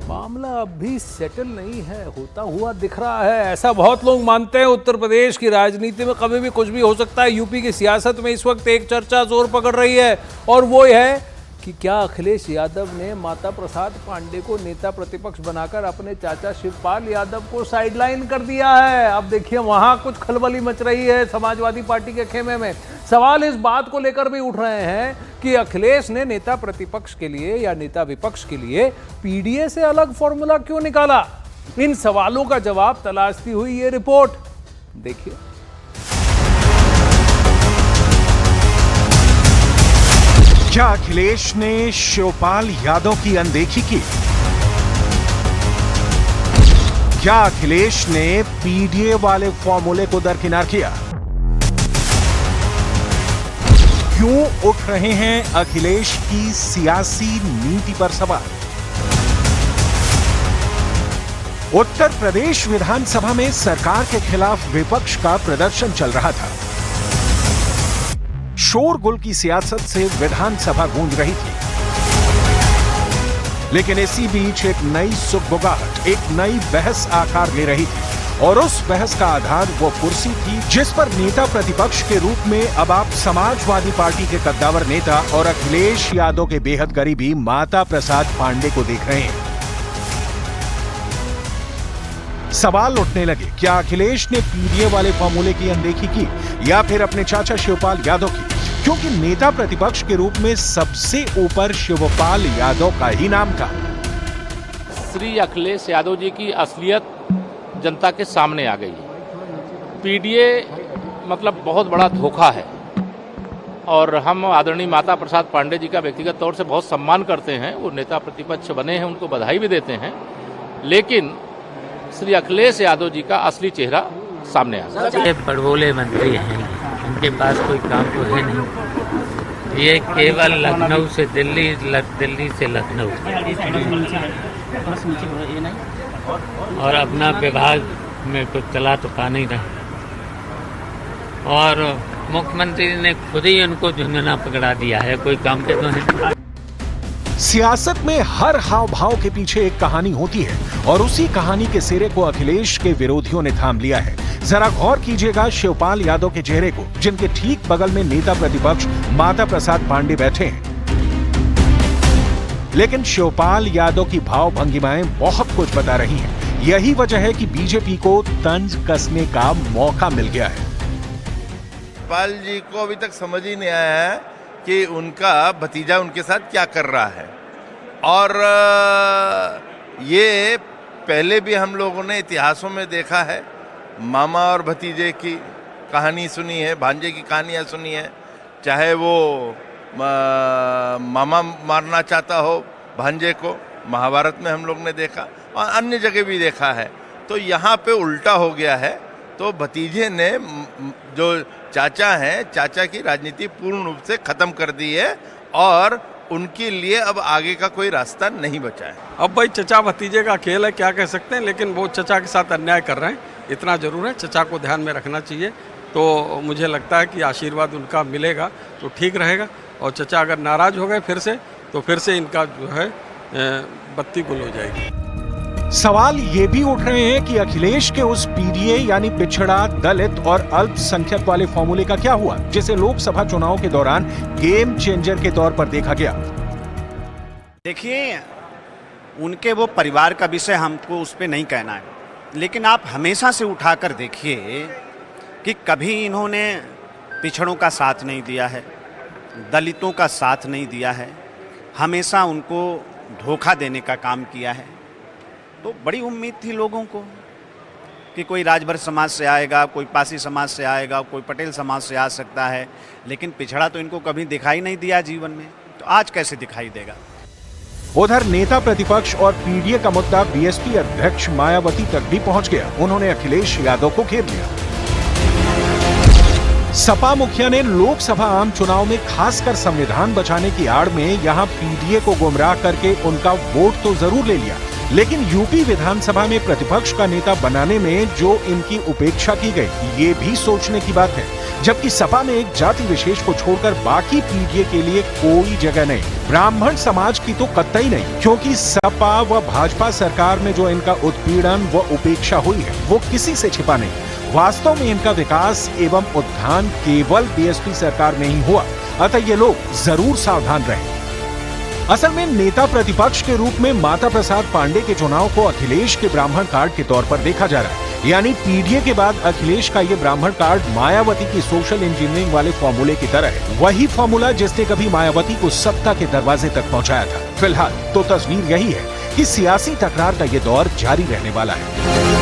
मामला अब भी सेटल नहीं है, होता हुआ दिख रहा है। ऐसा बहुत लोग मानते हैं। उत्तर प्रदेश की राजनीति में कभी भी कुछ भी हो सकता है। यूपी की सियासत में इस वक्त एक चर्चा जोर पकड़ रही है और वो है कि क्या अखिलेश यादव ने माता प्रसाद पांडे को नेता प्रतिपक्ष बनाकर अपने चाचा शिवपाल यादव को साइडलाइन कर दिया है। अब देखिए वहां कुछ खलबली मच रही है समाजवादी पार्टी के खेमे में। सवाल इस बात को लेकर भी उठ रहे हैं कि अखिलेश ने नेता प्रतिपक्ष के लिए या नेता विपक्ष के लिए पीडीए से अलग फॉर्मूला क्यों निकाला। इन सवालों का जवाब तलाशती हुई ये रिपोर्ट देखिए। क्या अखिलेश ने शिवपाल यादव की अनदेखी की? क्या अखिलेश ने पीडीए वाले फॉर्मूले को दरकिनार किया? क्यों उठ रहे हैं अखिलेश की सियासी नीति पर सवाल? उत्तर प्रदेश विधानसभा में सरकार के खिलाफ विपक्ष का प्रदर्शन चल रहा था। शोरगुल की सियासत से विधानसभा गूंज रही थी, लेकिन इसी बीच एक नई सुगबुगाहट, एक नई बहस आकार ले रही थी और उस बहस का आधार वो कुर्सी थी जिस पर नेता प्रतिपक्ष के रूप में अब आप समाजवादी पार्टी के कद्दावर नेता और अखिलेश यादव के बेहद करीबी माता प्रसाद पांडे को देख रहे हैं। सवाल उठने लगे, क्या अखिलेश ने पीडीए वाले फॉर्मूले की अनदेखी की या फिर अपने चाचा शिवपाल यादव की? क्योंकि नेता प्रतिपक्ष के रूप में सबसे ऊपर शिवपाल यादव का ही नाम था। श्री अखिलेश यादव जी की असलियत जनता के सामने आ गई है। पीडीए मतलब बहुत बड़ा धोखा है और हम आदरणीय माता प्रसाद पांडे जी का व्यक्तिगत तौर से बहुत सम्मान करते हैं। वो नेता प्रतिपक्ष बने हैं, उनको बधाई भी देते हैं, लेकिन श्री अखिलेश यादव जी का असली चेहरा सामने आ गया। ये बड़बोले मंत्री हैं, उनके पास कोई काम तो है नहीं। ये केवल लखनऊ से दिल्ली, दिल्ली से लखनऊ और अपना विभाग में कुछ चला तो पा नहीं रहे। और मुख्यमंत्री ने खुद ही उनको झुंझुना पकड़ा दिया है, कोई काम के तो नहीं। सियासत में हर हाव भाव के पीछे एक कहानी होती है और उसी कहानी के सिरे को अखिलेश के विरोधियों ने थाम लिया है। जरा गौर कीजिएगा शिवपाल यादव के चेहरे को, जिनके ठीक बगल में नेता प्रतिपक्ष माता प्रसाद पांडे बैठे हैं। लेकिन शिवपाल यादव की भाव भंगिमाएं बहुत कुछ बता रही हैं। यही वजह है कि बीजेपी को तंज कसने का मौका मिल गया है। शिवपाल जी को अभी तक समझ ही नहीं आया है कि उनका भतीजा उनके साथ क्या कर रहा है। और ये पहले भी हम लोगों ने इतिहासों में देखा है, मामा और भतीजे की कहानी सुनी है, भांजे की कहानियाँ सुनी है। चाहे वो मामा मारना चाहता हो भांजे को, महाभारत में हम लोग ने देखा और अन्य जगह भी देखा है। तो यहाँ पे उल्टा हो गया है। तो भतीजे ने जो चाचा हैं, चाचा की राजनीति पूर्ण रूप से खत्म कर दी है और उनके लिए अब आगे का कोई रास्ता नहीं बचा है। अब भाई चचा भतीजे का खेल है, क्या कह सकते हैं, लेकिन वो चचा के साथ अन्याय कर रहे हैं, इतना जरूर है। चचा को ध्यान में रखना चाहिए। तो मुझे लगता है कि आशीर्वाद उनका मिलेगा तो ठीक रहेगा। और चचा अगर नाराज हो गए फिर से, तो फिर से इनका जो है बत्ती गुल हो जाएगी। सवाल ये भी उठ रहे हैं कि अखिलेश के उस पीडीए यानी पिछड़ा, दलित और अल्पसंख्यक वाले फॉर्मूले का क्या हुआ, जिसे लोकसभा चुनाव के दौरान गेम चेंजर के तौर पर देखा गया। देखिए, उनके वो परिवार का विषय हमको उस पर नहीं कहना है, लेकिन आप हमेशा से उठाकर देखिए कि कभी इन्होंने पिछड़ों का साथ नहीं दिया है, दलितों का साथ नहीं दिया है, हमेशा उनको धोखा देने का काम किया है। तो बड़ी उम्मीद थी लोगों को कि कोई राजभर समाज से आएगा, कोई पासी समाज से आएगा, कोई पटेल समाज से आ सकता है, लेकिन पिछड़ा तो इनको कभी दिखाई नहीं दिया जीवन में, तो आज कैसे दिखाई देगा। उधर नेता प्रतिपक्ष और पीडीए का मुद्दा बीएसपी अध्यक्ष मायावती तक भी पहुंच गया। उन्होंने अखिलेश यादव को घेर लिया। सपा मुखिया ने लोकसभा आम चुनाव में खासकर संविधान बचाने की आड़ में यहां पीडीए को गुमराह करके उनका वोट तो जरूर ले लिया, लेकिन यूपी विधानसभा में प्रतिपक्ष का नेता बनाने में जो इनकी उपेक्षा की गई, ये भी सोचने की बात है। जबकि सपा में एक जाति विशेष को छोड़कर बाकी पीडीए के लिए कोई जगह नहीं, ब्राह्मण समाज की तो कतई नहीं, क्योंकि सपा व भाजपा सरकार में जो इनका उत्पीड़न व उपेक्षा हुई है वो किसी से छिपा नहीं। वास्तव में इनका विकास एवं उत्थान केवल बीएसपी सरकार में ही हुआ, अतः ये लोग जरूर सावधान रहे। असल में नेता प्रतिपक्ष के रूप में माता प्रसाद पांडे के चुनाव को अखिलेश के ब्राह्मण कार्ड के तौर पर देखा जा रहा है। यानी पीडीए के बाद अखिलेश का ये ब्राह्मण कार्ड मायावती की सोशल इंजीनियरिंग वाले फॉर्मूले की तरह है, वही फॉर्मूला जिसने कभी मायावती को सत्ता के दरवाजे तक पहुंचाया था। फिलहाल तो तस्वीर यही है कि सियासी तकरार का ये दौर जारी रहने वाला है।